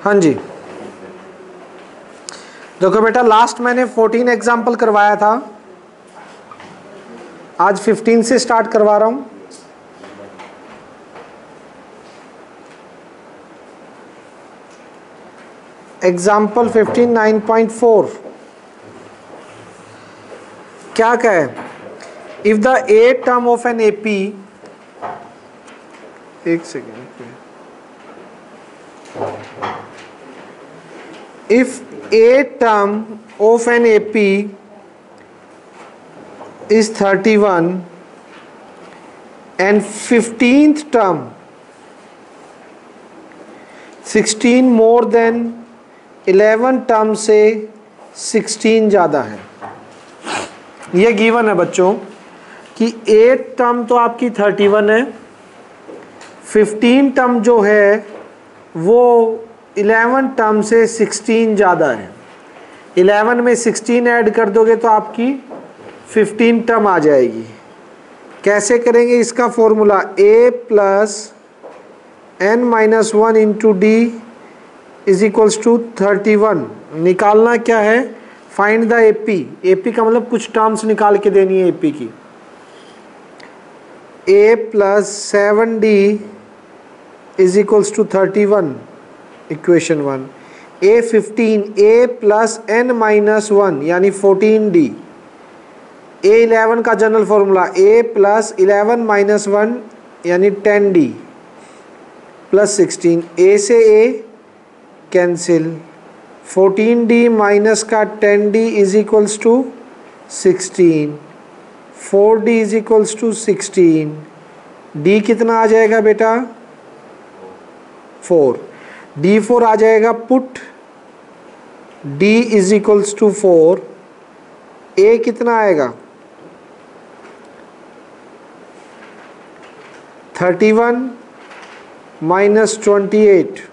हाँ जी, देखो बेटा लास्ट मैंने 14 एग्जाम्पल करवाया था, आज 15 से स्टार्ट करवा रहा हूं। एग्जाम्पल 15 9.4 क्या कहे, if the a term of an AP, एक second, if a term of an AP is 31 and 15th term 16 more than 11 term से 16 ज़्यादा है। ये गिवन है बच्चों कि 8 टर्म तो आपकी 31 है, 15 टर्म जो है वो 11 टर्म से 16 ज़्यादा है। 11 में 16 ऐड कर दोगे तो आपकी 15 टर्म आ जाएगी। कैसे करेंगे इसका formula, a plus n minus 1 into D is equals to 31। निकालना क्या है, फाइंड द एपी। एपी का मतलब कुछ टर्म्स निकाल के देनी है एपी की। a plus 7d is equals to 31, equation 1। A15 a plus n minus 1 यानी 14d। A11 का general formula a plus 11 minus 1 यानी 10d प्लस 16। a से a कैंसिल, 14d माइनस का 10d is equals to 16, 4d is equals to 16। d कितना आ जाएगा बेटा, 4। d4 आ जाएगा, put d is equals to 4। a कितना आएगा, 31 माइनस 28,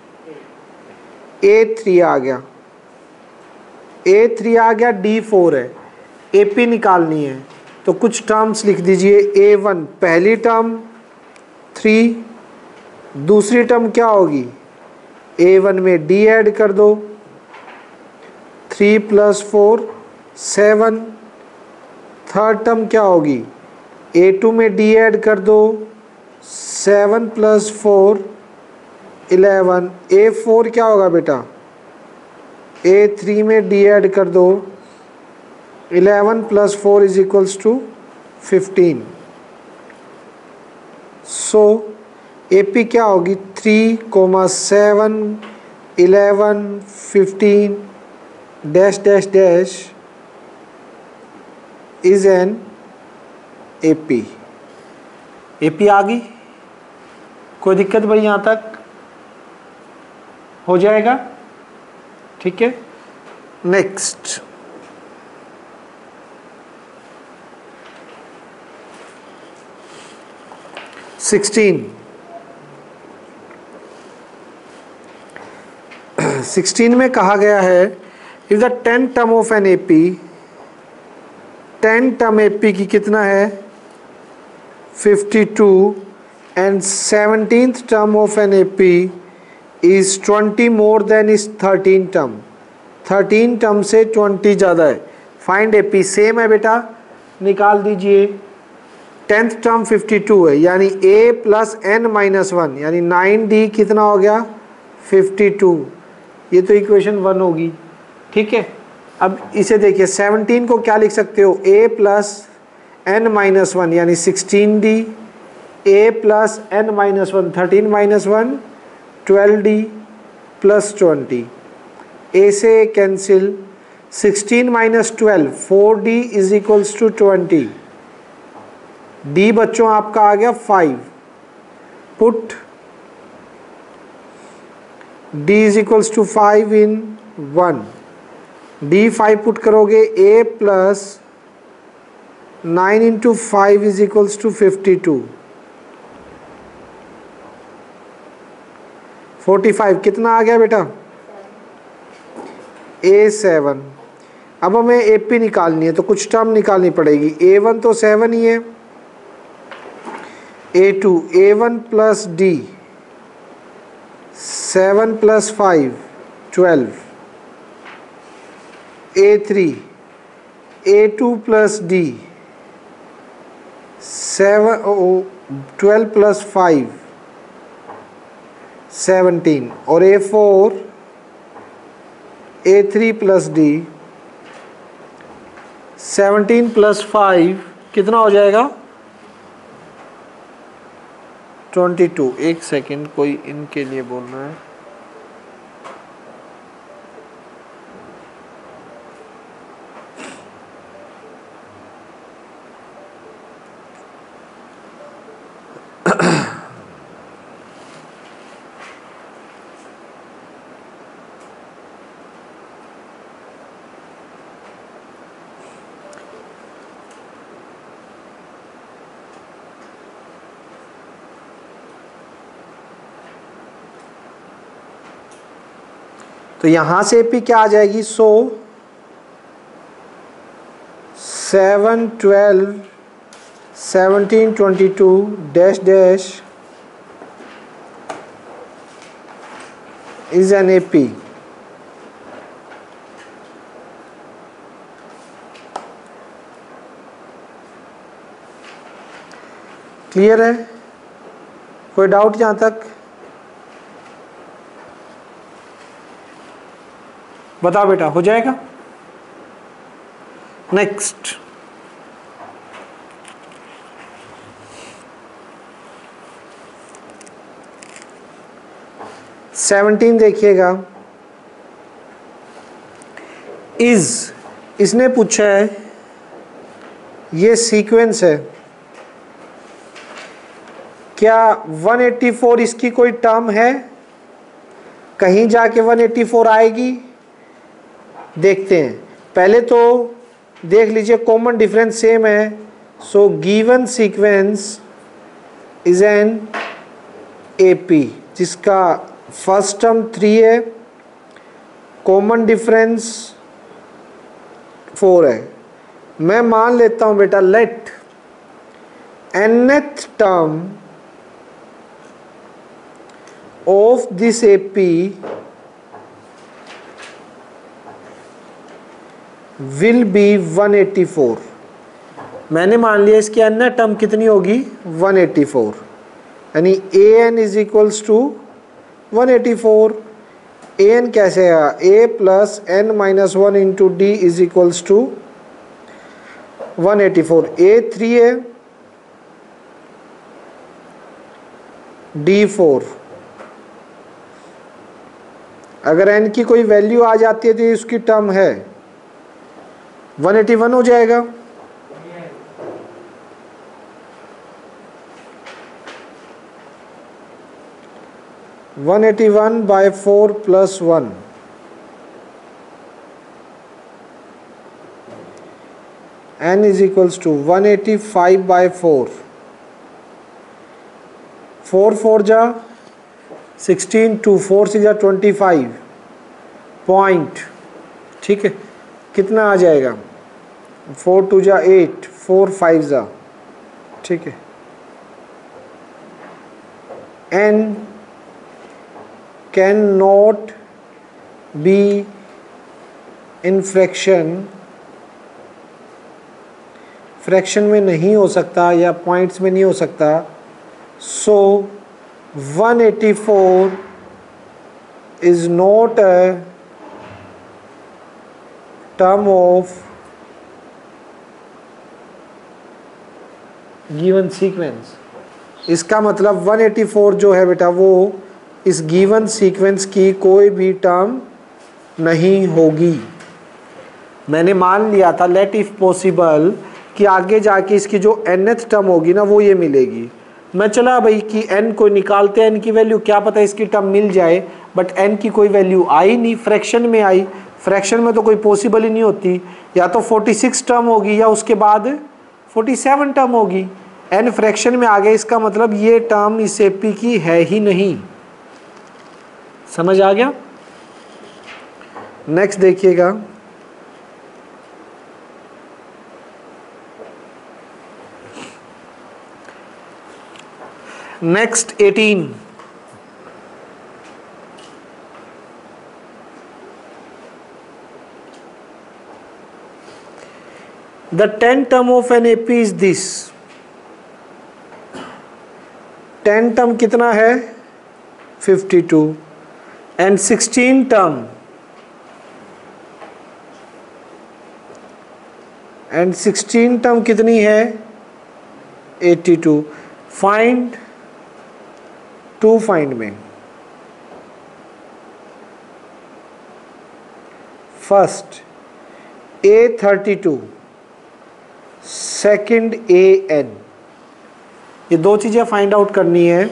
a3 आ गया, a3 आ गया, d4 है, ap निकालनी है तो कुछ टर्म्स लिख दीजिए। a1 पहली टर्म 3, दूसरी टर्म क्या होगी, a1 में d ऐड कर दो, 3 प्लस 4 7। थर्ड टर्म क्या होगी, a2 में d ऐड कर दो, 7 प्लस 4 11। a4 क्या होगा बेटा, a3 में d ऐड कर दो, 11 plus 4 is equals to 15। So AP क्या होगी, 3, 7, 11, 15 dash dash dash is an AP। AP आ गई, कोई दिक्कत भाई, यहाँ तक हो जाएगा, ठीक है। नेक्स्ट सिक्सटीन में कहा गया है, if the 10 term of an AP, 10 term AP की कितना है 52 and 17th term of an AP is 20 more than is 13 term. 13 term से 20 ज़्यादा है। Find AP। सेम है बेटा, निकाल दीजिए। 10th टर्म 52 है यानी a प्लस n माइनस 1 यानी 9d कितना हो गया 52। ये तो इक्वेशन 1 होगी, ठीक है। अब इसे देखिए, 17 को क्या लिख सकते हो, a प्लस n माइनस 1 यानी 16d, a plus n minus 1 13 minus 1 12d plus 20। a से cancel, 16 minus 12 4d is equals to 20। d बच्चों आपका आ गया 5। Put d is equals to 5 in 1। d 5 put करोगे, a plus 9 into 5 is equals to 52। 45 कितना आ गया बेटा, a7। अब हमें AP निकालनी है तो कुछ टर्म निकालनी पड़ेगी। a1 तो 7 ही है, a1 plus d 7 plus 5 12, A3, A2 plus D 12 plus 5 17 और A4 A3 plus D 17 plus 5 कितना हो जाएगा 22। एक सेकेंड, कोई इनके लिए बोलना है। तो यहां से एपी क्या आ जाएगी, 7 12 17 22 dash dash is an AP. Clear है? कोई डाउट यहां तक? बताओ बेटा, हो जाएगा? नेक्स्ट, सेवनटीन देखिएगा। इसने पूछा है, ये सीक्वेंस है, क्या 184 इसकी कोई टर्म है? कहीं जाके 184 आएगी? देखते हैं। पहले तो देख लीजिए, कॉमन डिफरेंस सेम है। So given sequence is an AP जिसका फर्स्ट टर्म 3 है, कॉमन डिफरेंस 4 है। मैं मान लेता हूं बेटा, let nth term of this AP will be 184। मैंने मान लिया इसकी अन्य टर्म कितनी होगी 184, यानी an is equals to 184। an कैसे है, a plus n minus 1 into D is equals to 184। a3 है, d4। अगर n की कोई वैल्यू आ जाती है तो इसकी टर्म है 181 हो जाएगा। One 181 by 4 plus 1 n is equals to 185 by 4 4 4 जा 16 2 4 से जा 25 पॉइंट। ठीक है, कितना आ जाएगा 4 2 जा 8 4 5 जा। ठीक है, n can not be in fraction, fraction में नहीं हो सकता या पॉइंट्स में नहीं हो सकता। सो 184 is not a term of given sequence. इसका मतलब 184 जो है बेटा वो इस गिवन सीक्वेंस की कोई भी टर्म नहीं होगी। मैंने मान लिया था लेट इफ पॉसिबल कि आगे जाके इसकी जो nth टर्म होगी ना वो ये मिलेगी। मैं चला भाई कि n को निकालते हैं, n की वैल्यू क्या पता इसकी टर्म मिल जाए, बट n की कोई वैल्यू आई नहीं, फ्रैक्शन में आई। फ्रैक्शन में तो कोई पॉसिबल ही नहीं होती, या तो 46 टर्म होगी या उसके बाद 47 टर्म होगी। n फ्रैक्शन में आ गया, इसका मतलब ये टर्म इस एपी की है ही नहीं। समझ आ गया? नेक्स्ट देखिएगा, next 18। The 10th term of an AP is this. 10 term कितना है 52 एंड 16 टर्म कितनी है 82। फाइंड टू फाइंड में फर्स्ट A32 सेकंड AN, ये दो चीज़ें फाइंड आउट करनी है,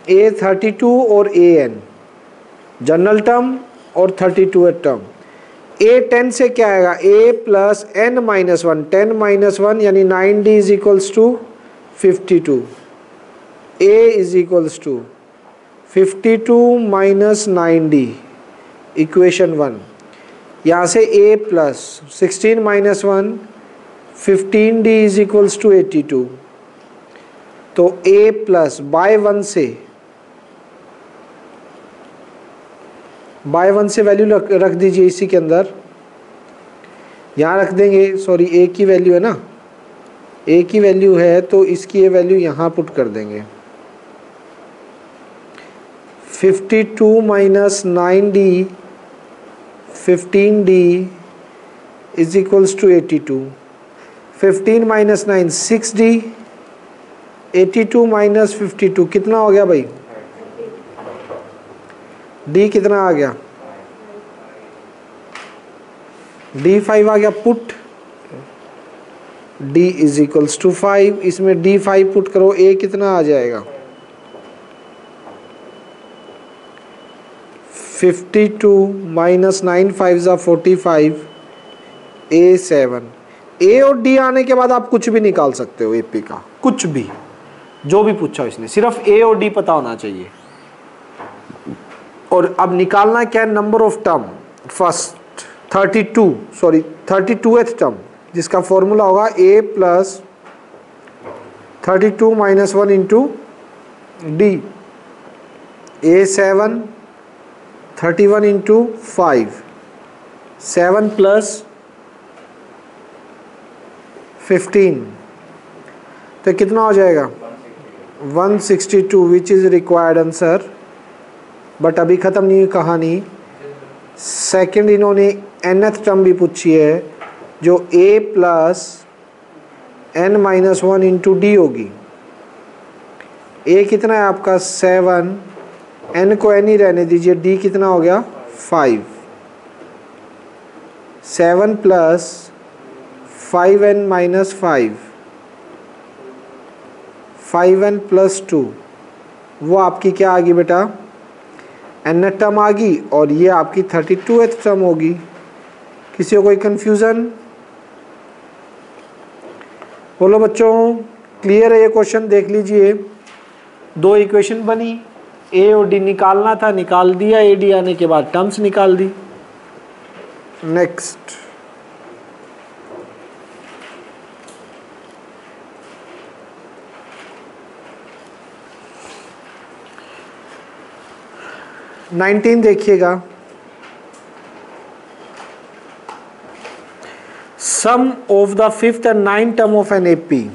A32 और AN, जनरल टर्म और 32th टर्म। A10 से क्या आएगा A plus N minus 1, 10 minus 1 यानी 9D is equals to 52। A is equals to 52 minus 9D equation 1। यहाँ से A plus 16 minus 1 15D is equals to 82। तो A प्लस बाय 1 से value रख दीजिए इसी के अंदर, यहाँ रख देंगे, सॉरी A की वैल्यू है ना, A की वैल्यू है तो इसकी ये वैल्यू यहाँ पुट कर देंगे। 52 minus 9D 15D is equals to 82। 15 minus 9 6D, 82 minus 52 कितना हो गया भाई, D कितना आ गया, D5 आ गया। Put D is equals to 5, इसमें D5 पुट करो, A कितना आ जाएगा 52 माइनस 9 5 45, A7। A और D आने के बाद आप कुछ भी निकाल सकते हो AP का, कुछ भी जो भी पूछा इसने, सिर्फ A और D पता होना चाहिए। और अब निकालना क्या है, number of term, first 32th term जिसका फॉर्मूला होगा A plus 32 minus 1 into D, A7 31 into 5, 7 plus 15 तो कितना हो जाएगा 162 which is required answer. But अभी ख़त्म नहीं हुई कहानी, सेकंड इन्होंने nth टर्म भी पूछी है जो A plus n minus 1 into D होगी। A कितना है आपका 7, n को n ही रहने दीजिए, D कितना हो गया 5, 7 plus 5n minus 5, 5n plus 2, वो आपकी क्या आ गई बेटा n टर्म आ गई, और ये आपकी 32th टर्म होगी। किसी को कोई कंफ्यूजन, बोलो बच्चों क्लियर है ये क्वेश्चन, देख लीजिए। दो इक्वेशन बनी, A और D निकालना था, निकाल दिया, AD आने के बाद टर्म्स निकाल दी। नेक्स्ट नाइनटीन देखिएगा, sum of the 5th and 9th term of an AP,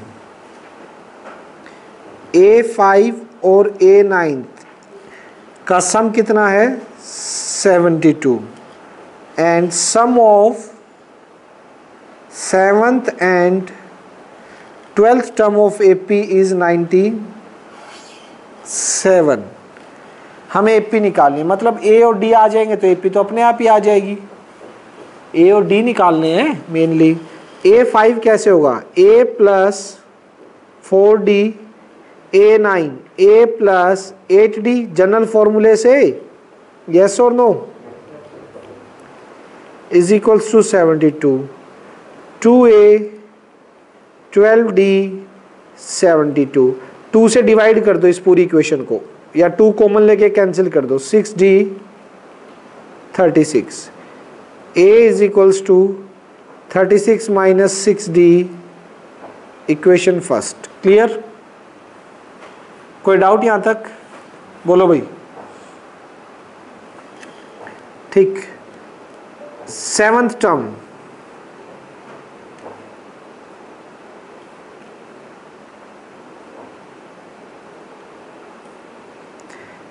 A5 और A9 का सम कितना है 72 and sum of 7th and 12th term of AP is 97। हमें AP निकालनी है, मतलब A और D आ जाएंगे तो AP तो अपने आप ही आ जाएगी। A और D निकालने हैं मेनली। A5 कैसे होगा, A plus 4D, A9 A plus 8D general फॉर्मूले से, यस और no, is equals to 72, 2A 12D 72, 2 से डिवाइड कर दो इस पूरी इक्वेशन को, या 2 कॉमन लेके कैंसिल कर दो, 6D 36, A is equals to 36 minus 6D equation first. Clear, कोई डाउट यहां तक, बोलो भाई। ठीक, 7th टर्म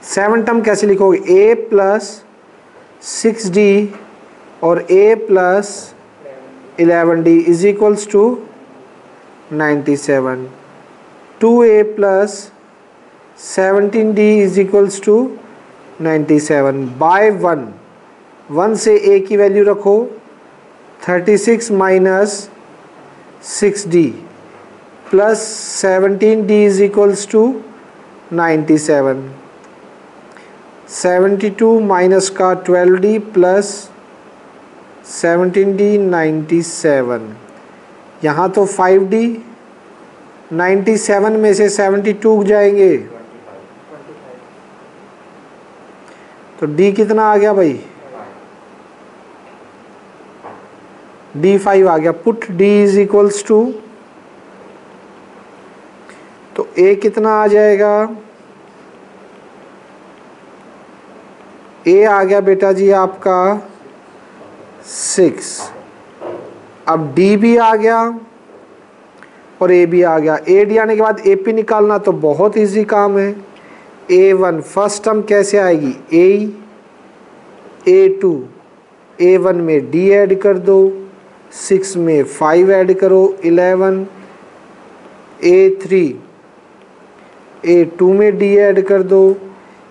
7 टर्म कैसे लिखोगे, a प्लस 6d और a plus 11d is equals to 97, 2a plus 17d is equals to 97 by 1 से a की वैल्यू रखो 36 minus 6d plus 17d is equals to 97, 72 minus का 12d प्लस 17d 97, यहाँ तो 5d, 97 में से 72 जाएंगे तो d कितना आ गया भाई, d 5 आ गया। Put d is equals to, तो a कितना आ जाएगा, a आ गया बेटा जी आपका 6, अब d भी आ गया और a भी आ गया। a d आने के बाद ap निकालना तो बहुत इजी काम है। a1 फर्स्ट टर्म कैसे आएगी, a2 a1 में d ऐड कर दो, 6 में 5 ऐड करो 11, a3 a2 में d ऐड कर दो,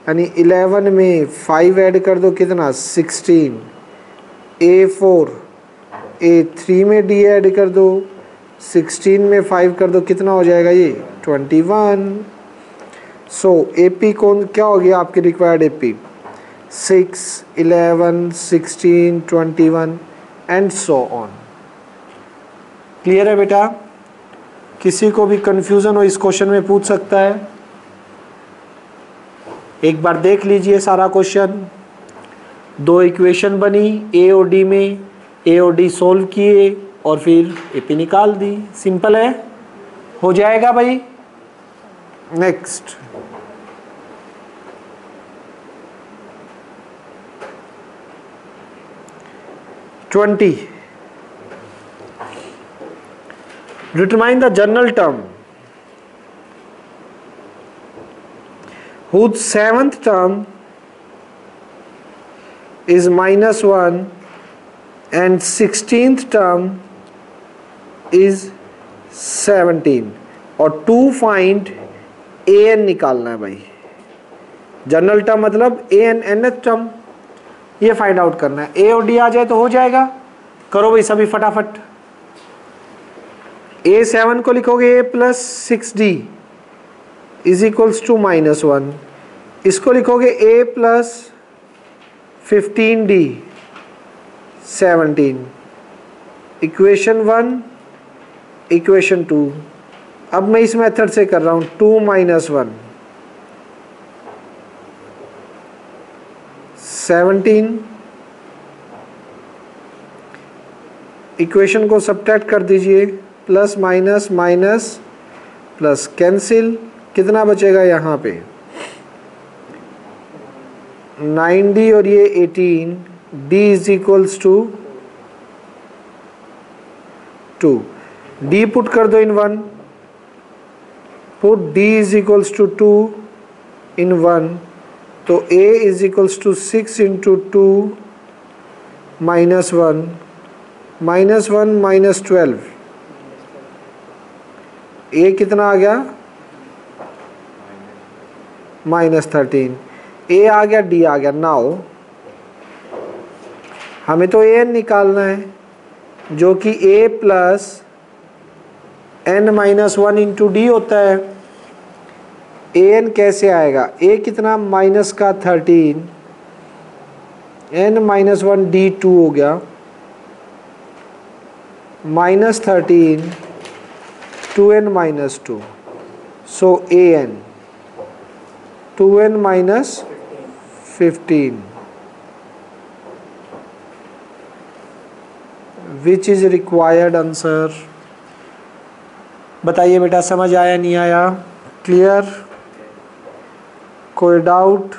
यानी 11 में 5 ऐड कर दो कितना 16, a4 a3 में d ऐड कर दो, 16 में 5 कर दो कितना हो जाएगा ये 21। सो AP कौन क्या हो गया आपकी required AP, 6, 11, 16, 21 and so on. Clear है बेटा, किसी को भी कंफ्यूजन हो इस क्वेश्चन में पूछ सकता है। एक बार देख लीजिए सारा क्वेश्चन। दो इक्वेशन बनी A और D में, A और D सोल्व किए और फिर AP निकाल दी, सिंपल है, हो जाएगा भाई। Next twenty, determine the general term whose seventh term is -1 and 16th term is 17 और टू फाइंड an निकालना है भाई। जनरल टर्म मतलब an nth टर्म, ये फाइंड आउट करना है। a और d आ जाए तो हो जाएगा, करो भाई सभी फटाफट। a7 को लिखोगे a plus 6d is equals to -1, इसको लिखोगे a plus 15d 17, equation 1 equation 2। अब मैं इस मेथड से कर रहा हूँ 2 - 1 17, इक्वेशन को सब्ट्रैक्ट कर दीजिए, plus minus minus plus cancel, कितना बचेगा यहाँ पे 9d और ये 18, d is equals to 2, d put कर दो in 1, put d is equals to 2 in 1, तो a is equals to 6 into 2 -1 -12, a कितना आ गया -13, a आ गया d आ गया। नाउ हमें तो an निकालना है जो कि a plus n-1 into D होता है। an कैसे आएगा, a कितना माइनस का 13, n-1 d2 हो गया, -13 2n-2, so an 2n-15 which is required answer. बताइए बेटा, समझ आया नहीं आया, क्लियर, कोई डाउट?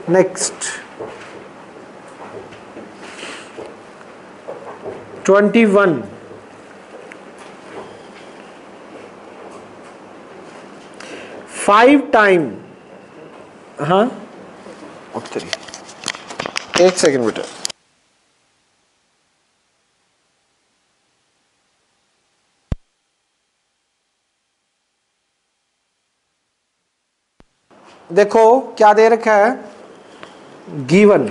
नेक्स्ट 21, फाइव टाइम हाँ उत्तरी, एक सेकंड बेटा। देखो क्या दे रखा है, given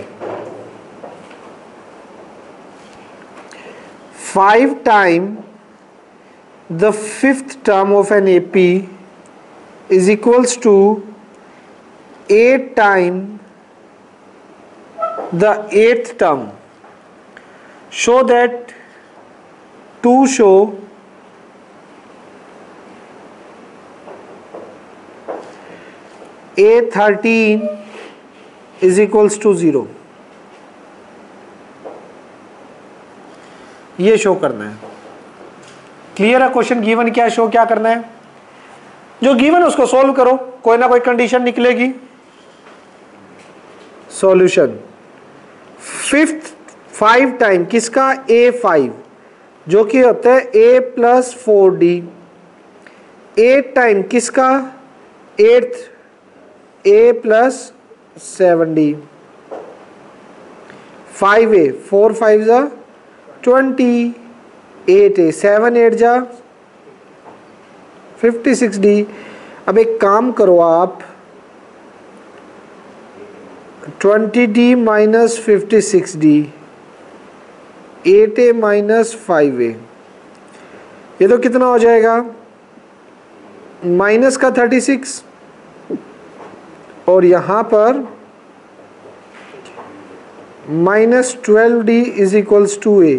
5 time the fifth term of an AP is equals to 8 time the 8th term. Show that show A13 is equals to 0. ये शो करना है। क्लियर है क्वेश्चन? गिवन क्या शो क्या करना है, जो गिवन है उसको सोल्व करो, कोई ना कोई कंडीशन निकलेगी। सॉल्यूशन फिफ्थ 5 टाइम किसका, A5 जो कि होता है A प्लस 4D। 8 टाइम किसका, 8th A plus 7D। 5A 4 5 जा 20, 8A 7 8 जा 56D। अब एक काम करो आप, 20D minus 56D, 8A minus 5A, ये तो कितना हो जाएगा, माइनस का 36 और यहाँ पर minus 12D is equals to A।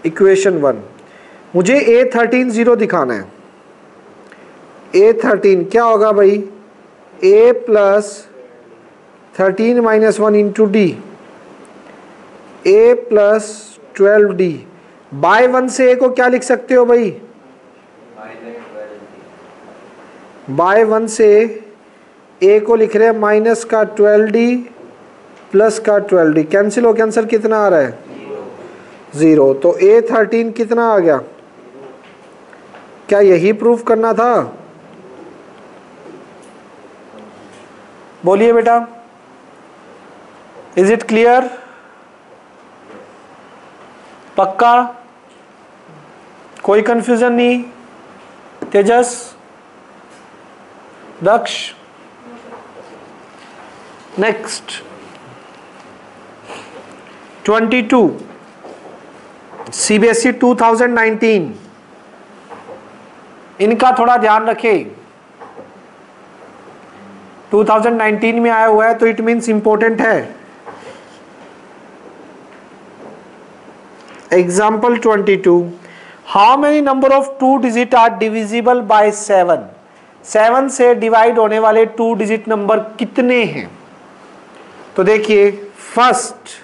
Equation 1, मुझे A13 0 दिखाना है। A13 क्या होगा भाई, A plus 13 minus 1 into D, A plus 12D। By 1 से A को क्या लिख सकते हो भाई, बाय 1 से A को लिख रहे हैं माइनस का 12D प्लस का 12D। कैंसिल हो, कैंसिल कितना आ रहा है, 0। तो A13 कितना आ गया, क्या यही प्रूफ करना था? बोलिए बेटा, इज इट क्लियर? पक्का, कोई कंफ्यूजन नहीं? तेजस, दक्ष, नेक्स्ट 22 CBSE 2019, इनका थोड़ा ध्यान रखें। 2019 में आया हुआ है तो इट मीन्स इंपॉर्टेंट है। Example 22, how many number of 2 digit are divisible by 7? 7 से डिवाइड होने वाले 2 डिजिट नंबर कितने हैं? तो देखिए, first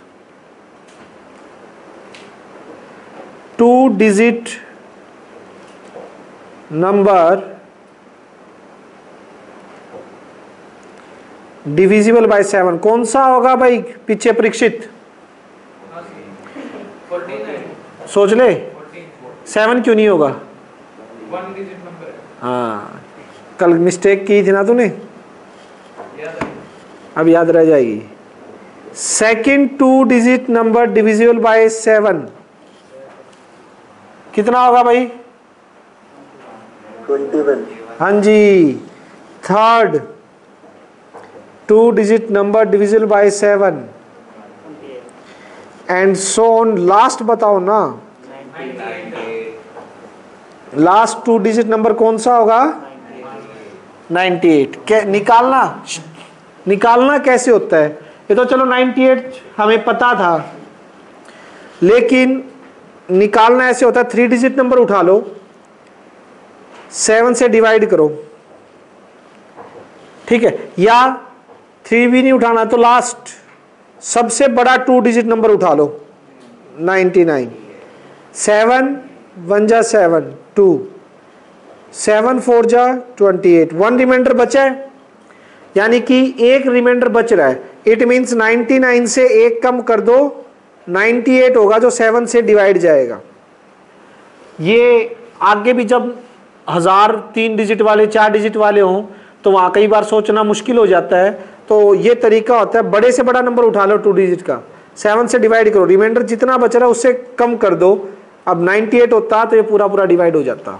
2 digit number divisible by 7 कौन सा होगा भाई पीछे परीक्षित? 49। सोच ले, 7 क्यों नहीं होगा? 1 डिजिट नंबर है। हाँ, कल मिस्टेक की थी ना तूने, याद है? अब याद रह जाएगी। Second 2 digit number divisible by 7 कितना होगा भाई? 21। हाँ जी। Third 2 digit number divisible by 7 and so on. Last बताओ ना, लास्ट 2 डिजिट नंबर कौन सा होगा? 98। निकालना, निकालना कैसे होता है? ये तो चलो 98 हमें पता था, लेकिन निकालना ऐसे होता है, 3 डिजिट नंबर उठा लो, 7 से डिवाइड करो, ठीक है? या 3 भी नहीं उठाना तो लास्ट सबसे बड़ा 2 डिजिट नंबर उठा लो, 99। 7 1 जा 7 2, 7 4 जा 28, 1 रिमाइंडर बचा है, यानी कि एक रिमाइंडर बच रहा है। इट मीन्स 99 से एक कम कर दो, 98 होगा जो 7 से डिवाइड जाएगा। ये आगे भी जब 1000 3 डिजिट वाले 4 डिजिट वाले हों तो वहाँ कई बार सोचना मुश्किल हो जाता है। तो ये तरीका होता है, बड़े से बड़ा नंबर उठा लो 2 डिजिट का, 7 से डिवाइड करो, रिमाइंडर जितना बच रहा है उससे कम कर दो। अब 98 होता तो ये पूरा पूरा डिवाइड हो जाता।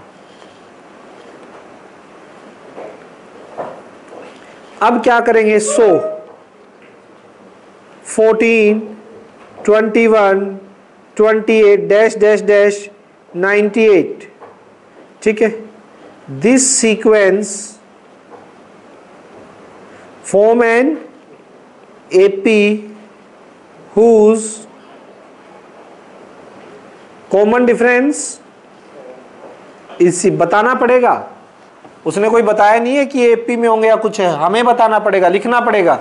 अब क्या करेंगे, 100 14 21 28 डैश डैश डैश 98, ठीक है। This sequence form an AP whose common difference इसी बताना पड़ेगा, उसने कोई बताया नहीं है कि एपी में होंगे या कुछ है, हमें बताना पड़ेगा, लिखना पड़ेगा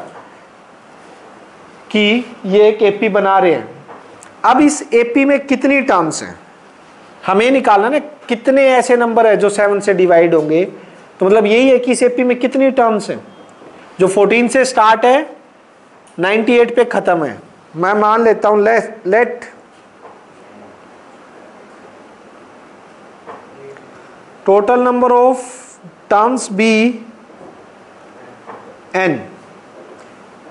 कि ये एक एपी बना रहे हैं। अब इस एपी में कितनी टर्म्स हैं हमें निकालना ना, कितने ऐसे नंबर है जो 7 से डिवाइड होंगे। तो मतलब यही है कि इस एपी में कितनी टर्म्स हैं, जो 14 से स्टार्ट है 98 पे खत्म है। मैं मान लेता हूं let total number of terms be n।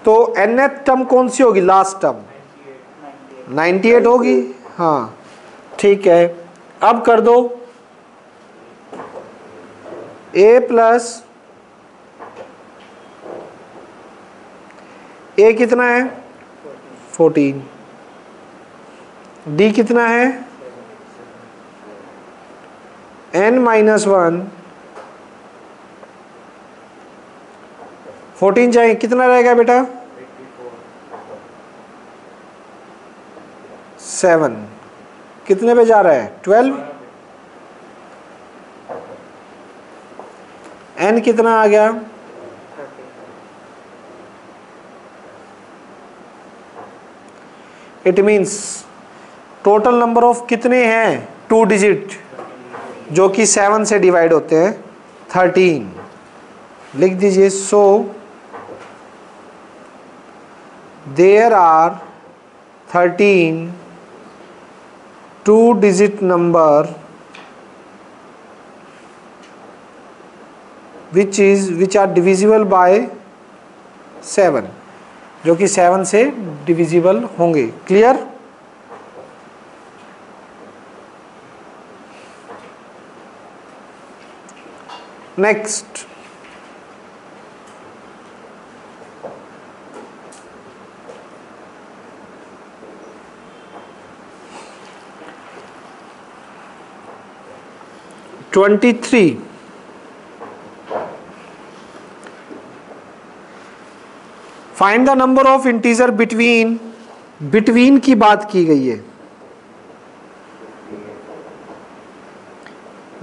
तो nth टर्म कौन सी होगी, लास्ट टर्म 98 होगी, हाँ ठीक है। अब कर दो a प्लस a कितना है 14, d कितना है n माइनस 1, 14 चाहिए, कितना रहेगा बेटा 7, कितने पे जा रहा है 12, n कितना आ गया, it means total number of कितने हैं 2 डिजिट जो कि 7 से डिवाइड होते हैं 13। लिख दीजिए, so there are 13 2 digit number which are divisible by 7, जो कि 7 से डिविजिबल होंगे। Clear? Next, (23) find the number of integer between की बात की गई है,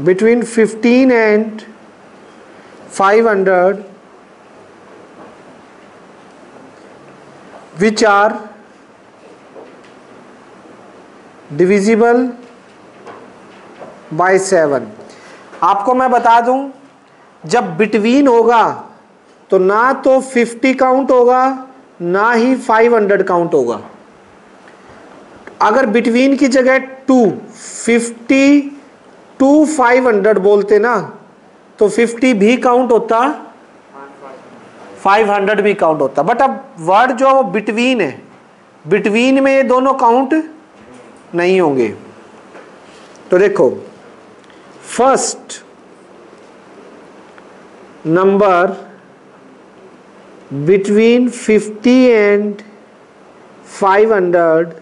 between 15 and 500 which are divisible by 7। आपको मैं बता दूं, जब बिटवीन होगा तो ना तो 50 काउंट होगा ना ही 500 काउंट होगा। अगर बिटवीन की जगह 250 टू 500 बोलते ना तो 50 भी काउंट होता, 500 भी काउंट होता। बट अब वर्ड जो वो बिटवीन है, बिटवीन में ये दोनों काउंट नहीं होंगे। तो देखो, first number between 50 and 500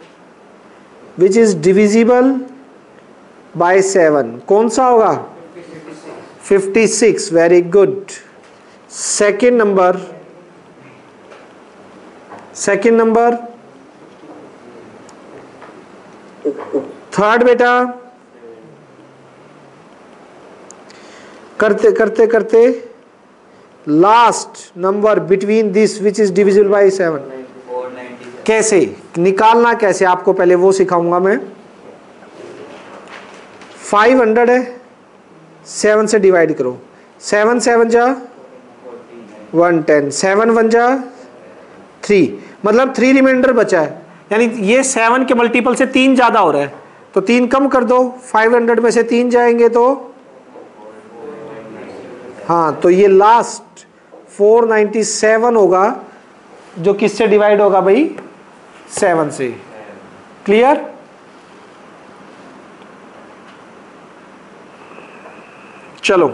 which is divisible by 7 कौन सा होगा 56। Very good. Second number third बेटा, करते करते करते last number between this which is divisible by 7 कैसे निकालना, कैसे आपको पहले वो सिखाऊंगा मैं। 500 है, 7 से डिवाइड करो, 7 7 जा 110, 7 1 जा 3, मतलब 3 रिमाइंडर बचा है, यानी ये 7 के मल्टीपल से 3 ज्यादा हो रहा है, तो 3 कम कर दो, 500 में से 3 जाएंगे तो हाँ, तो ये लास्ट 497 होगा जो किससे डिवाइड होगा भाई, 7 से। क्लियर? चलो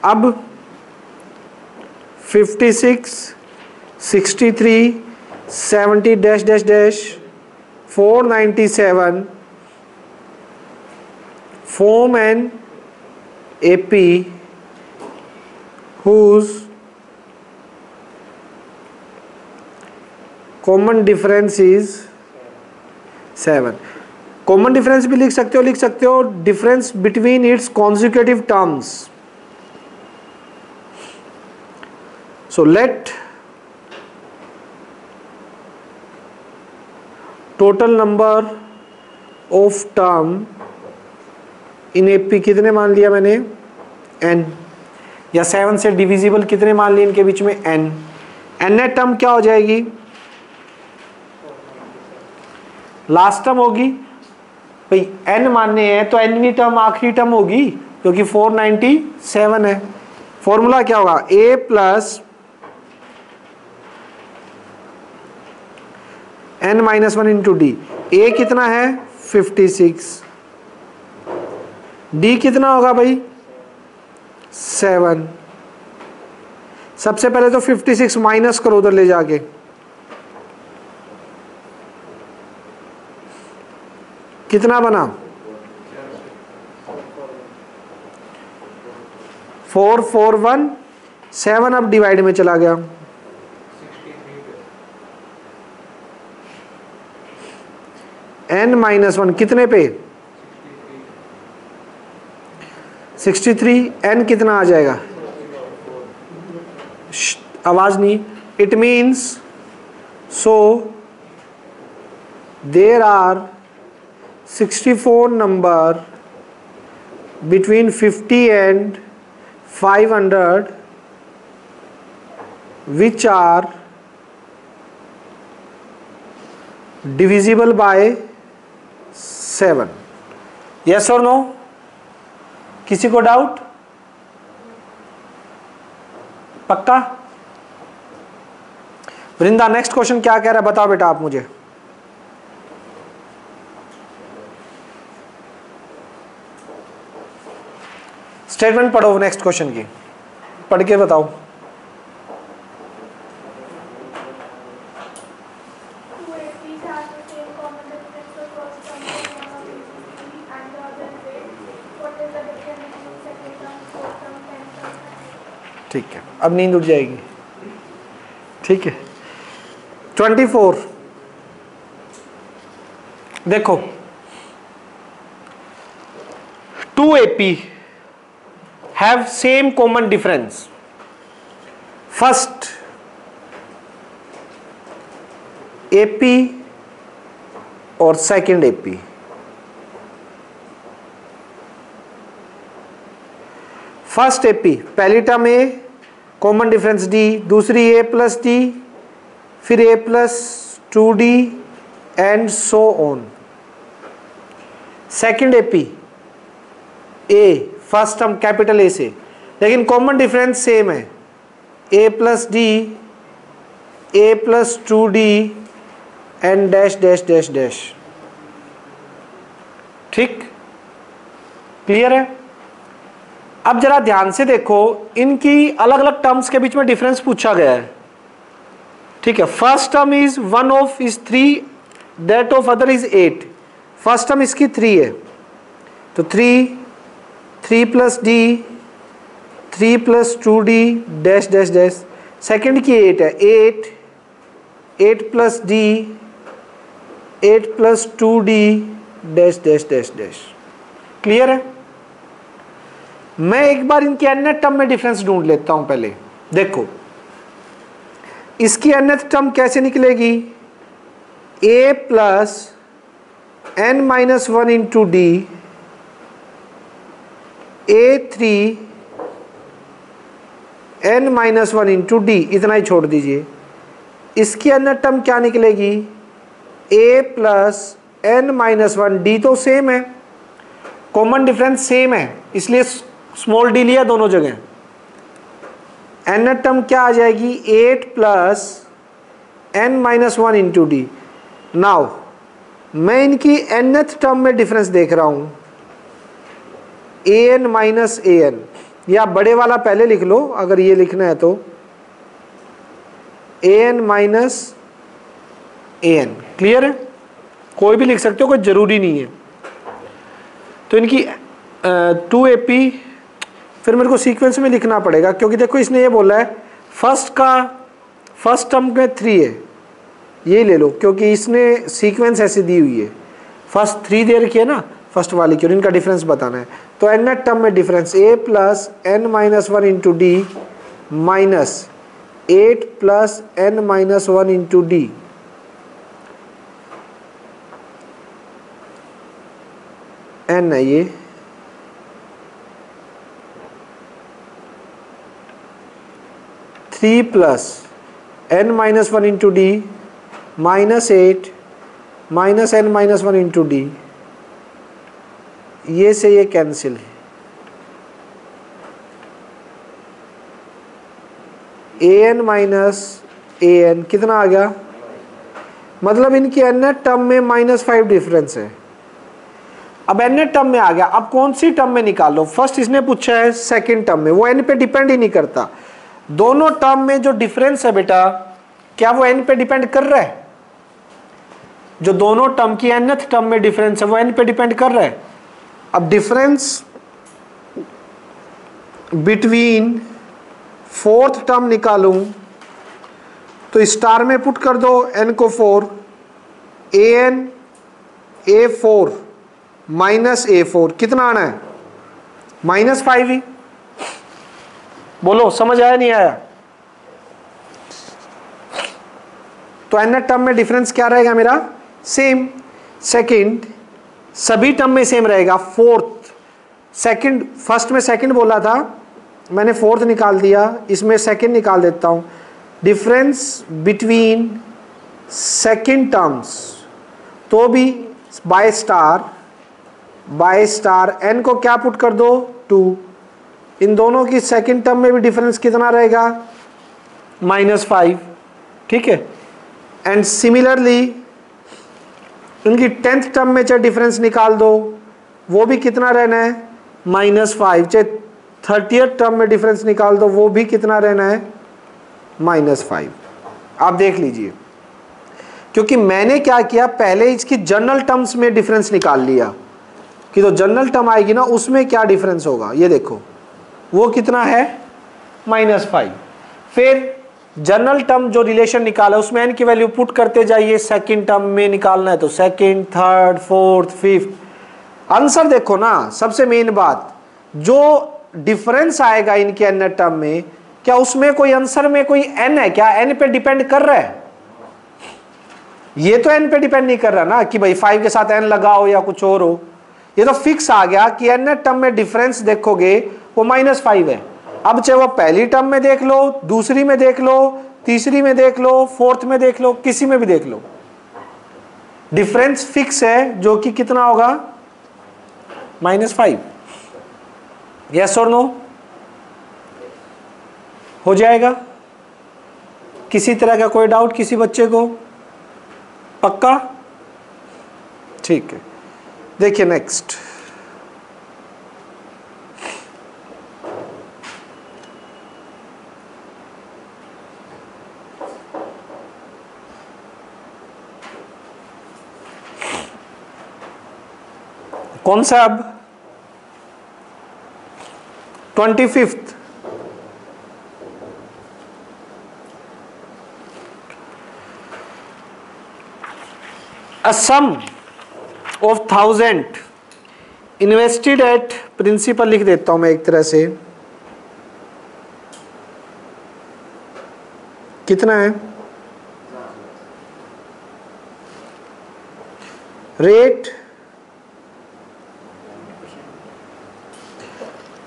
अब 56, 63, 70 dash dash dash 497 form an AP whose common difference is 7। Common difference भी लिख सकते हो difference between its consecutive terms. So let total number of term in AP कितने मान लिया मैंने, n, या 7 से डिविजिबल कितने मान लिए इनके बीच में, n। नेट टर्म क्या हो जाएगी, लास्ट टर्म होगी भाई, n मानने हैं तो nवीं टर्म आखिरी टर्म होगी क्योंकि 497 है। फॉर्मूला क्या होगा, a plus n-1 into D. a कितना है 56, d कितना होगा भाई 7। सबसे पहले तो 56 माइनस करो उधर ले जाके, कितना बना 441, अब डिवाइड में चला गया, n-1 कितने पे 63, n कितना आ जाएगा, आवाज नहीं, it means so there are 64 number between 50 and 500 which are divisible by 7। yes or no? किसी को डाउट? पक्का? वृंदा नेक्स्ट क्वेश्चन क्या कह रहा है बताओ बेटा आप मुझे। स्टेटमेंट पढ़ो नेक्स्ट क्वेश्चन की, पढ़ के बताओ। ठीक है, अब नींद उठ जाएगी। ठीक है 24 देखो, 2 AP have same common difference। first AP और second AP। फर्स्ट AP पहली term A, common difference D, दूसरी A प्लस D, फिर A plus 2D and so on. Second AP A first term capital A से, लेकिन common difference same है, A plus D, A plus 2D and dash dash dash dash. ठीक, clear है? अब जरा ध्यान से देखो, इनकी अलग अलग टर्म्स के बीच में डिफरेंस पूछा गया है। ठीक है, first term is 1 of is 3, that of other is 8। First term इसकी 3 है, तो 3 plus D, 3 plus 2D dash dash dash. Second की 8 है, 8 plus D, 8 plus 2D dash dash dash dash. Clear है? मैं एक बार इनकी nth टर्म में डिफरेंस ढूंढ लेता हूं। पहले देखो इसकी nth टर्म कैसे निकलेगी, a plus n-1 into D, A3 n-1 into D, इतना ही छोड़ दीजिए। इसकी nth टर्म क्या निकलेगी, a प्लस n-1, D तो सेम है, कॉमन डिफरेंस सेम है इसलिए स्मॉल डी लिया दोनों जगह। nth टर्म क्या आ जाएगी 8 plus n minus 1 into D. Now मैं इनकी nth टर्म में डिफरेंस देख रहा हूं an माइनस an, या बड़े वाला पहले लिख लो अगर ये लिखना है तो an माइनस an। क्लियर है? कोई भी लिख सकते हो, कोई जरूरी नहीं है। तो इनकी 2AP फिर मेरे को सीक्वेंस में लिखना पड़ेगा क्योंकि देखो इसने ये बोला है फर्स्ट टर्म में 3 है, ये ले लो क्योंकि इसने सीक्वेंस ऐसे दी हुई है। फर्स्ट 3 दे रखी है ना फर्स्ट वाली की, और इनका डिफरेंस बताना है। तो nth टर्म में difference a plus n minus 1 into D minus 8 plus n minus 1 into D. n है ये, three plus n minus 1 into D minus 8 minus n minus 1 into D. ये से ये कैंसिल है, an माइनस an कितना आ गया, मतलब इनकी nth टर्म में -5 डिफरेंस है। अब nth टर्म में आ गया, अब कौन सी टर्म में निकालो। फर्स्ट इसने पूछा है सेकंड टर्म में, वो n पे डिपेंड ही नहीं करता। दोनों टर्म में जो डिफरेंस है बेटा क्या वो n पे डिपेंड कर रहा है? जो दोनों टर्म की nth टर्म में डिफरेंस है वो n पे डिपेंड कर रहा है। अब डिफरेंस बिटवीन फोर्थ टर्म निकालूं तो स्टार में पुट कर दो n को 4, an a4 माइनस a4 कितना आना है -5 ही। बोलो समझ आया नहीं आया? तो nth टर्म में डिफरेंस क्या रहेगा मेरा सेम। सेकंड सभी टर्म में सेम रहेगा। फोर्थ सेकंड, फर्स्ट में सेकंड बोला था मैंने, फोर्थ निकाल दिया, इसमें सेकंड निकाल देता हूं। डिफरेंस बिटवीन सेकंड टर्म्स तो भी बाय स्टार n को क्या पुट कर दो 2। इन दोनों की सेकंड टर्म में भी डिफरेंस कितना रहेगा -5, ठीक है। एंड सिमिलरली इनकी 10th टर्म में चाहे डिफरेंस निकाल दो वो भी कितना रहना है -5, चाहे 30th टर्म में डिफरेंस निकाल दो वो भी कितना रहना है -5। आप देख लीजिए, क्योंकि मैंने क्या किया पहले इसकी जनरल टर्म्स में डिफरेंस निकाल लिया कि तो जनरल टर्म आएगी ना उसमें क्या डिफरेंस होगा। ये देखो वो कितना है -5। फिर जनरल टर्म जो रिलेशन निकाला उसमें n की वैल्यू पुट करते जाइए। सेकंड टर्म में निकालना है तो second, third, fourth, fifth. Answer देखो ना, सबसे मेन बात जो डिफरेंस आएगा इनके n टर्म में क्या उसमें कोई आंसर में कोई n है क्या? n पे डिपेंड कर रहा है? ये तो n पे डिपेंड नहीं कर रहा ना कि भाई 5 के साथ n लगाओ या कुछ और हो। ये तो फिक्स आ गया कि n टर्म में डिफरेंस देखोगे वो -5 है। अब चाहे वो पहली टर्म में देख लो, दूसरी में देख लो, तीसरी में देख लो, फोर्थ में देख लो, किसी में भी देख लो, डिफरेंस फिक्स है जो कि कितना होगा -5। यस और नो? हो जाएगा? किसी तरह का कोई डाउट किसी बच्चे को? पक्का? ठीक है, देखिए नेक्स्ट। कौन सा अब 25th? A sum of 1000 invested at principal लिख देता हूं मैं एक तरह से, कितना है rate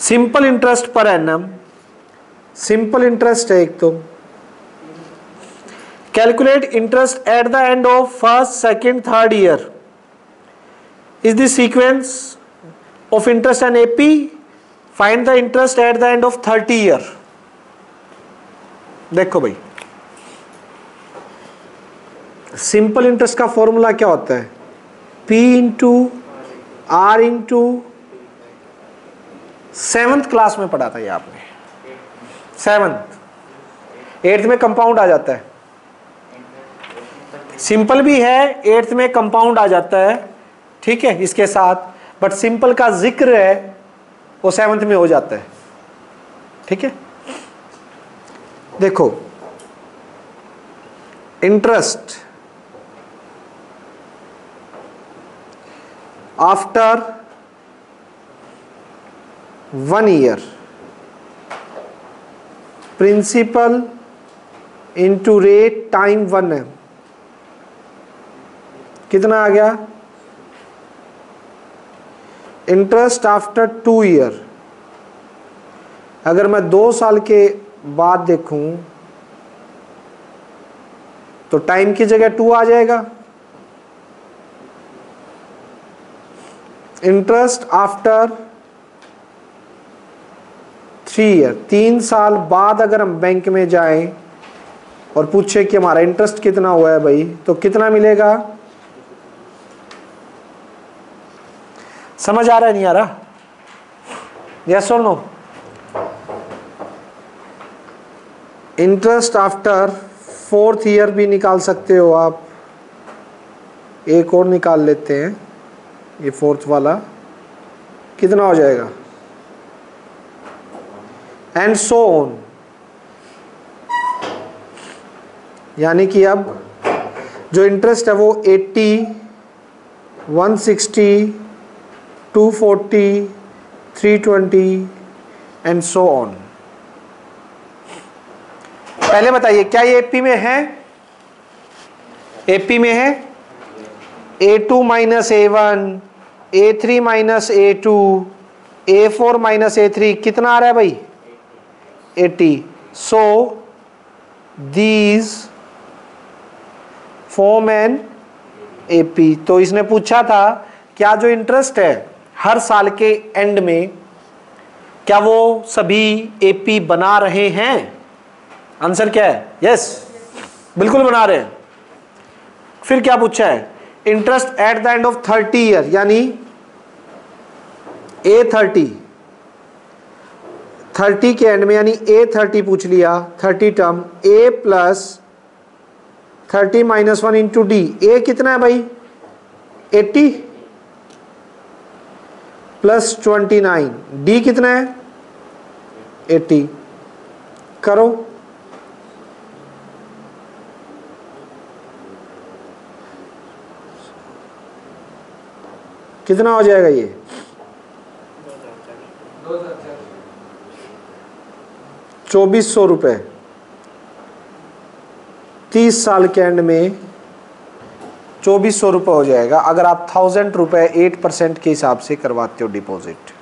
simple interest per annum, simple interest है एक तो। Calculate interest at the end of first, second, third year. Is this sequence? Of interest and AP, find the interest at the end of 30 year. देखो भाई, simple interest का formula क्या होता है? P into R into, 7th class में पढ़ा था ये आपने, 7th, 8th में कंपाउंड आ जाता है, सिंपल भी है, 8th में कंपाउंड आ जाता है, ठीक है, इसके साथ, बट सिंपल का जिक्र है वो 7th में हो जाता है, ठीक है। देखो, interest after 1 year, principal into rate time 1 है, कितना आ गया? इंटरेस्ट आफ्टर 2 ईयर, अगर मैं 2 साल के बाद देखूं तो टाइम की जगह 2 आ जाएगा। इंटरेस्ट आफ्टर 3 ईयर, 3 साल बाद अगर हम बैंक में जाएं और पूछे कि हमारा इंटरेस्ट कितना हुआ है भाई, तो कितना मिलेगा? समझ आ रहा है, नहीं आ रहा? यस और no? Interest after 4th year भी निकाल सकते हो आप, एक और निकाल लेते हैं, ये 4th वाला कितना हो जाएगा, एंड सो ऑन। यानी कि अब जो इंटरेस्ट है वो 80, 160, 240, 320 एंड सो ऑन। पहले बताइए, क्या ये एपी में है? एपी में है। A2 minus A1, A3 minus A2, A4 minus A3, कितना आ रहा है भाई? 80। So these form an AP. तो इसने पूछा था क्या जो इंटरेस्ट है हर साल के एंड में, क्या वो सभी एपी बना रहे हैं? आंसर क्या है? यस, बिल्कुल बना रहे हैं। फिर क्या पूछा है? Interest at the end of 30 year, यानी A30, 30 के एंड में, यानी A30 पूछ लिया, 30 term, A plus 30 minus 1 into D. A कितना है भाई? 80 प्लस 29, डी कितना है? 80। करो, कितना हो जाएगा ये? 2400 रुपये 30 साल के एंड में 2400 रुपये हो जाएगा, अगर आप 1000 रुपये 8% के हिसाब से करवाते हो डिपॉजिट।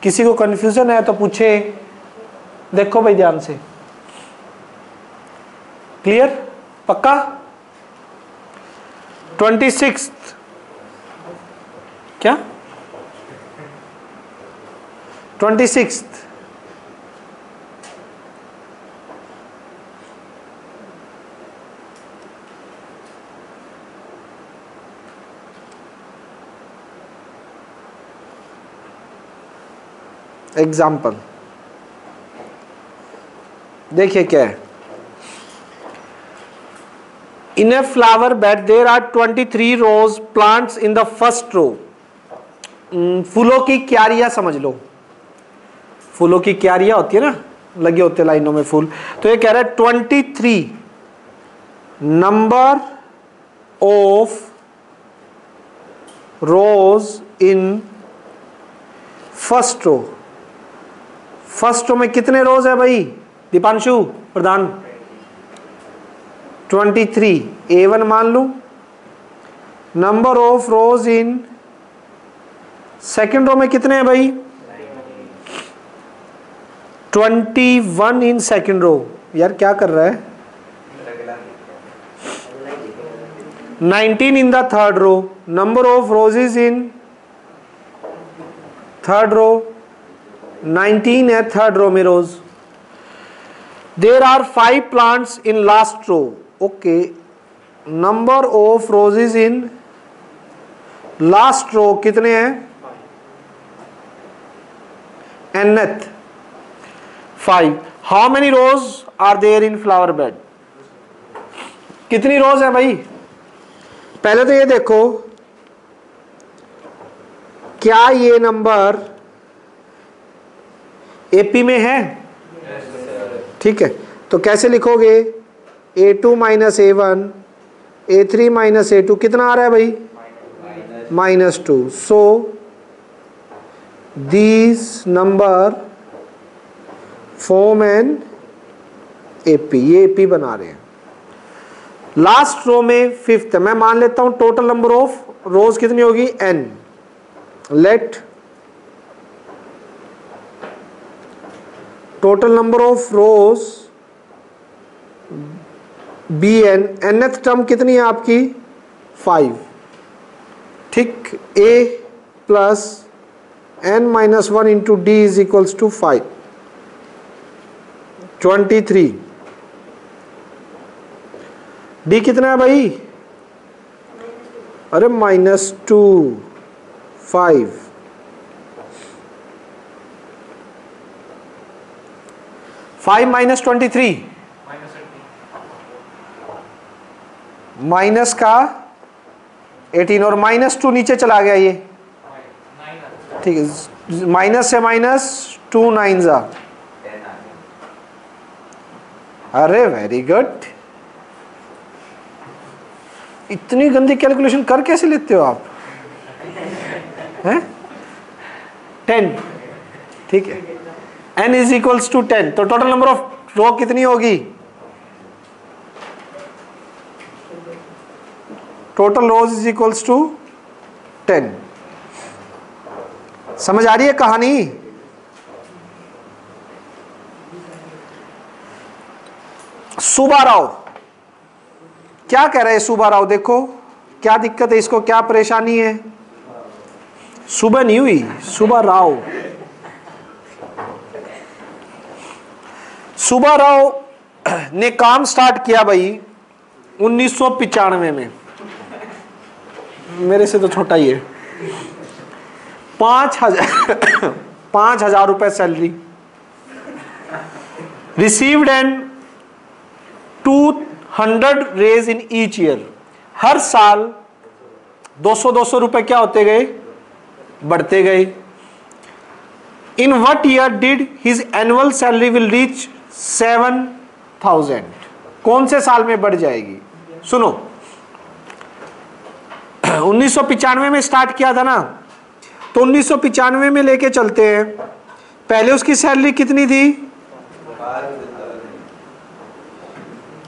किसी को कंफ्यूजन है तो पूछे। देखो भाई ध्यान से, क्लियर? पक्का? 26 क्या? 26 एग्जाम्पल देखिए क्या है। In a flower bed there are 23 rows plants in the first row। फूलों की क्यारियां समझ लो, फूलों की क्यारियां होती है ना, लगे होते हैं लाइनों में फूल। तो ये कह रहा है 23 number of rows in first row. First row में कितने रोज है भाई दीपांशु प्रधान? 23। A1 मान लूं। Number of rows in second row में कितने हैं भाई? 21 इन सेकेंड रो। यार क्या कर रहा है? 19 in the third row. Number of roses in third row. 19 है थर्ड रो में रोज. There are 5 plants in last row. Okay. Number of roses in last row कितने हैं? nth 5. How many rows are there in flower bed? कितनी रोज है भाई? पहले तो ये देखो क्या ये नंबर एपी में है? ठीक है, तो कैसे लिखोगे? A2 minus A1, A3 minus A2 कितना आ रहा है भाई? -2. सो these number form an AP. ये AP बना रहे हैं. लास्ट रो में फिफ्थ है. मैं मान लेता हूं टोटल नंबर ऑफ रोज कितनी होगी? n. Let total number of rows be n. nth term कितनी है आपकी? 5. ठीक. a plus n minus 1 into D is equals to 5. 23. D कितना है भाई? अरे -2 5. माइनस 23 माइनस का 18 और -2 नीचे चला गया ये. ठीक है, माइनस से माइनस 2 9 जा. अरे वेरी गुड. इतनी गंदी कैलकुलेशन कर कैसे लेते हो आप? हैं? 10. ठीक है, n इज इक्वल्स टू 10. तो टोटल नंबर ऑफ रो कितनी होगी? Total rows is equals to 10. समझ आ रही है कहानी? सुब्बा राव क्या कह रहे हैं? सुब्बा राव देखो क्या दिक्कत है इसको, क्या परेशानी है? सुबह नहीं हुई, सुब्बा राव. सुब्बा राव ने काम स्टार्ट किया भाई 1995 में. मेरे से तो छोटा ही है. 5,000 रुपए salary. Received and 200 raise in each year. हर साल 200 रुपए क्या होते गए? बढ़ते गए. In what year did his annual salary will reach 7,000? कौन से साल में बढ़ जाएगी? सुनो, 1995 में स्टार्ट किया था ना, तो 1995 में लेके चलते हैं. पहले उसकी सैलरी कितनी थी?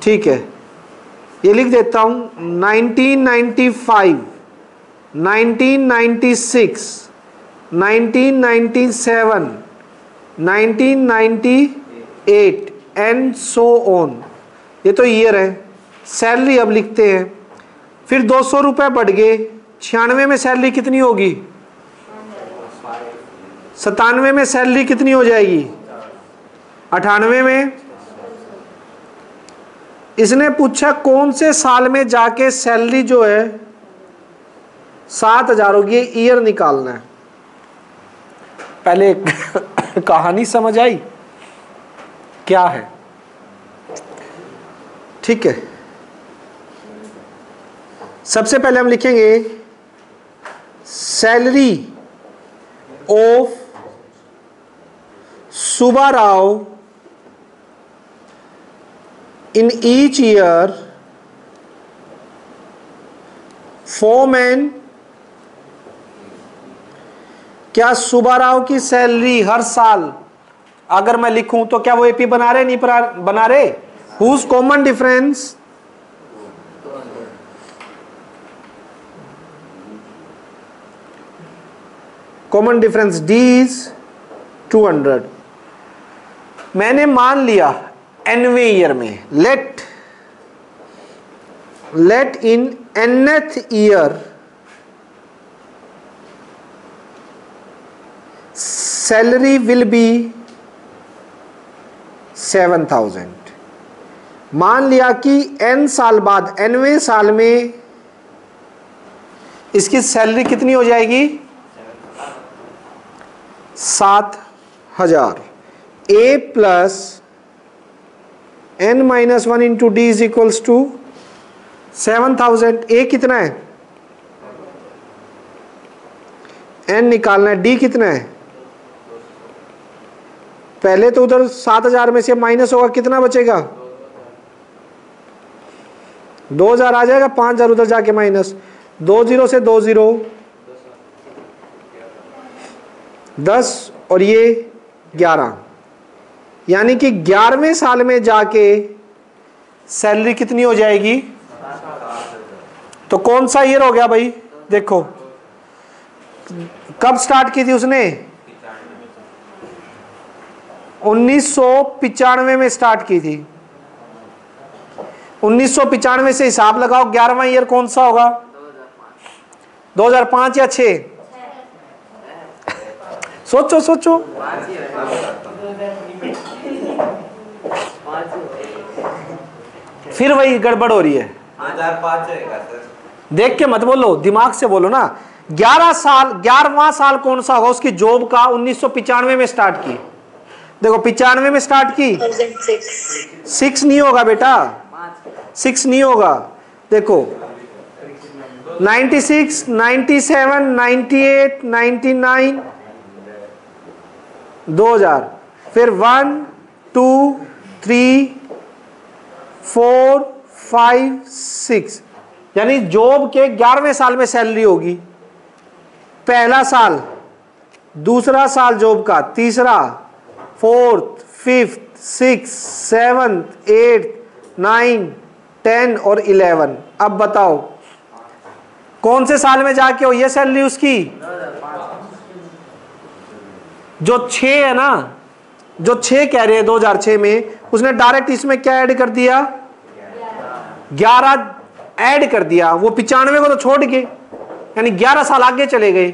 ठीक है, ये लिख देता हूं 1995, 1996, 1997, 1998 एंड सो ऑन. ये तो ईयर है. सैलरी अब लिखते हैं. फिर 200 रुपए बढ़ गए. 96 में सैलरी कितनी होगी? 97 में सैलरी कितनी हो जाएगी? 98 में. इसने पूछा कौन से साल में जाके सैलरी जो है 7,000 होगी. ईयर निकालना है. पहले कहानी समझ आई क्या है? ठीक है, सबसे पहले हम लिखेंगे salary of Subba Rao in each year for man. क्या सुब्बा राव की सैलरी हर साल अगर मैं लिखूं तो क्या वो एपी बना रहे? नहीं बना रहे. Whose common difference? Common difference d is 200. मैंने मान लिया एनवे ईयर में. Let in nth year salary will be 7,000। मान लिया कि n साल बाद, nवें साल में इसकी सैलरी कितनी हो जाएगी? 7,000। a plus n-1 into D is equals to 7,000। a कितना है? n निकालना है। d कितना है? पहले तो उधर 7,000 में से माइनस होगा, कितना बचेगा? 2,000 आ जाएगा, 5,000 उधर जाके माइनस, 2 0 से 2 0 10 और ये 11, यानी कि 11वें साल में जाके सैलरी कितनी हो जाएगी? तो कौन सा ईयर हो गया भाई? देखो कब स्टार्ट की थी उसने? 1995 में स्टार्ट की थी। 1995 से हिसाब लगाओ, 11वां ईयर कौन सा होगा? 2005 या 6? सोचो सोचो। फिर वही गड़बड़ हो रही है। 2005 होगा सर। देख के मत बोलो, दिमाग से बोलो ना। 11वां साल कौन सा होगा उसकी जॉब का? 1995 में स्टार्ट की। देखो 95 में स्टार्ट की, 6 नहीं होगा बेटा, 6 नहीं होगा। देखो 96, 97, 98, 99, 2000, फिर 1 2 3 4 5 6, यानी जॉब के 11वें साल में सैलरी होगी। पहला साल, दूसरा साल जॉब का, तीसरा, 4th, 5th, 6th, 7th, 8th, 9th, 10 और 11। अब बताओ कौन से साल में जाके हो ये सैलरी उसकी? जो 6 है ना, जो 6 कह रहे हैं 2006 में, उसने डायरेक्ट इसमें क्या ऐड कर दिया? 11 ऐड कर दिया। वो 95 को तो छोड़ के, यानी 11 साल आगे चले गए।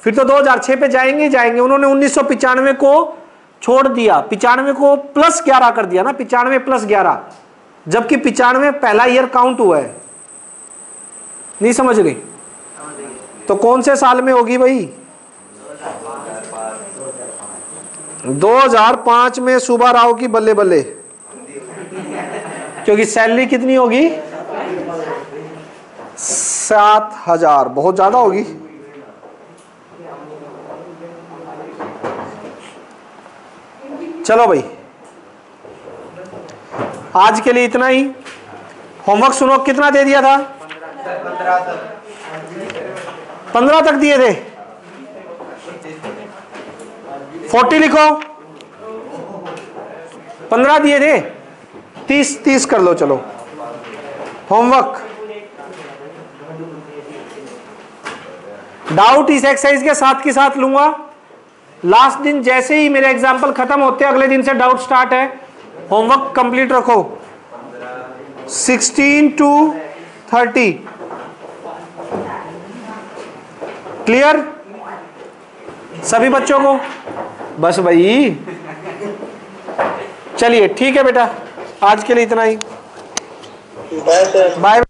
फिर तो 2006 पे जाएंगे ही जाएंगे। उन्होंने 1995 को छोड़ दिया, 95 को प्लस 11 कर दिया ना, 95 प्लस 11, जबकि 95 पहला ईयर काउंट हुआ है। नहीं समझ रही? तो कौन से साल में होगी भाई? 2005 में सुबह राव की बल्ले बल्ले, क्योंकि सैलरी कितनी होगी? 7,000, बहुत ज्यादा होगी। चलो भाई आज के लिए इतना ही। होमवर्क सुनो, कितना दे दिया था? 15 तक दिए थे। 40 लिखो, 15 दिए थे, 30 कर लो। चलो होमवर्क। डाउट इस एक्सरसाइज के साथ की साथ लूंगा। लास्ट दिन जैसे ही मेरे एग्जाम्पल खत्म होते हैं, अगले दिन से डाउट स्टार्ट है। होमवर्क कंप्लीट रखो। 16 to 30 क्लियर सभी बच्चों को? बस भाई चलिए ठीक है बेटा, आज के लिए इतना ही। बाय।